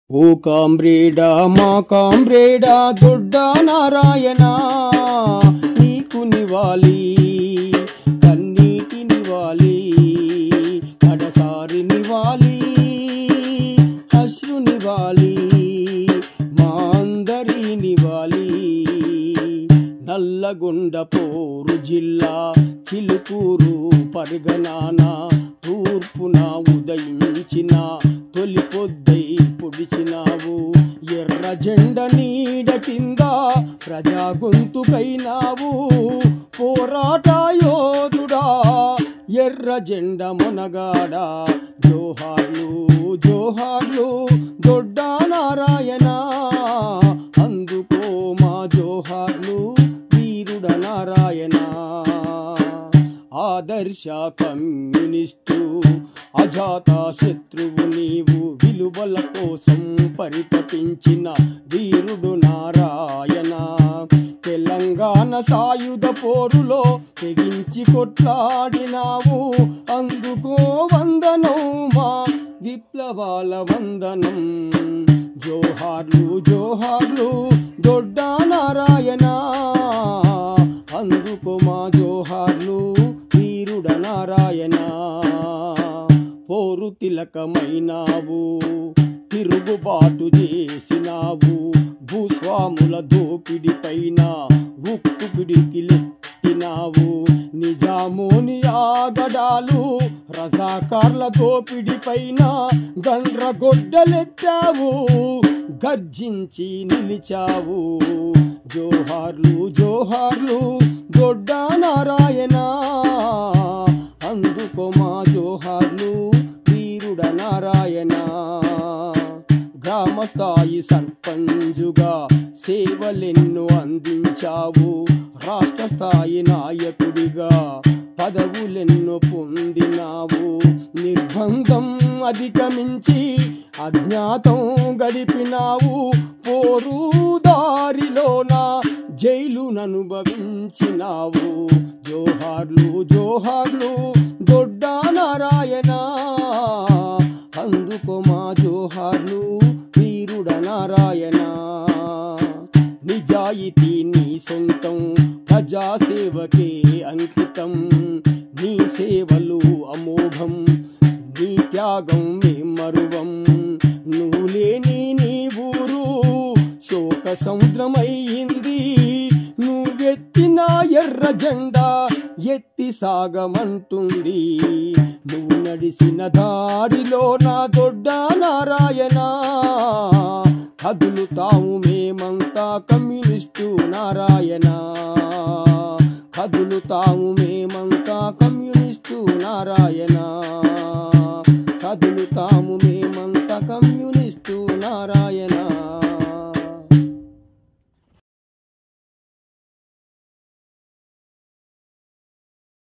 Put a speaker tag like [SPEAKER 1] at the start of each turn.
[SPEAKER 1] ఓ కామ్రేడా మా కామ్రేడా దొడ్డ నారాయణ నీకు నివాలి కన్నీటి నివాలి కడసారి నివాలి అశ్రు నివాలి మా అందరి నివాలి నల్లగొండ పోరు జిల్లా చిలుకూరు పరగనాన తూర్పున ఉదయించిన తొలి పొద్దై పొడిచినావు ఎర్ర జెండ నీడ కింద ప్రజా గొంతుకైనావు పోరాట యోధుడా ఎర్ర జెండ మొనగాడా జోహార్లు జోహార్లు దొడ్డ నారాయణ అందుకో మా జోహార్లు వీరుడ నారాయణ ఆదర్శ కమ్యూనిస్టు అజాత శత్రువు నీవు విలువల కోసం పరితపించిన వీరుడు నారాయణ తెలంగాణ సాయుధ పోరులో తెగించి కొట్లాడినావు అందుకో వందనం మా విప్లవాల వందనం జోహార్లు జోహార్లు దొడ్డ నారాయణ అందుకో మా జోహార్లు వీరుడ నారాయణ పోరు తిలకమైనావు తిరుగుబాటు చేసినావు భూస్వాముల దోపిడి పైన ఉక్కు పిడికిలెత్తినావు నిజామోని ఆగడాలు రజాకార్ల దోపిడి పైన గండ్రగొడ్డలెత్తావు గర్జించి నిలిచావు జోహార్లు జోహార్లు దొడ్డ నారాయణ అందుకో మా జోహార్లు వీరుడ నారాయణ గ్రామ స్థాయి సర్పంచుగా సేవలెన్నో అందించావు రాష్ట్ర స్థాయి నాయకుడిగా పదవులెన్నో పొందినావు నిర్బంధం అధిగమించి అజ్ఞాతం గడిపినావు పోరు దారిలోన జైలుననుభవించినావు జోహార్లు జోహార్లు దొడ్డ నారాయణ అందుకో మా జోహార్లు వీరుడ నారాయణ నిజాయితీ నీ సొంతం ప్రజాసేవకే అంకితం నీ సేవలు అమోఘం నీ త్యాగం మేం మరువం నువ్వు లేని నీ ఊరు శోక సముద్రమైంది నువ్వెత్తిన ఎర్ర జెండా ఎత్తి సాగమంటుంది నువ్వు నడిసిన దారిలో నా దొడ్డ నారాయణ కదులుతాము మేమంతా కమ్యూనిస్టు నారాయణ కదులుతాము మేమంతా కమ్యూనిస్టు నారాయణ కదులుతాము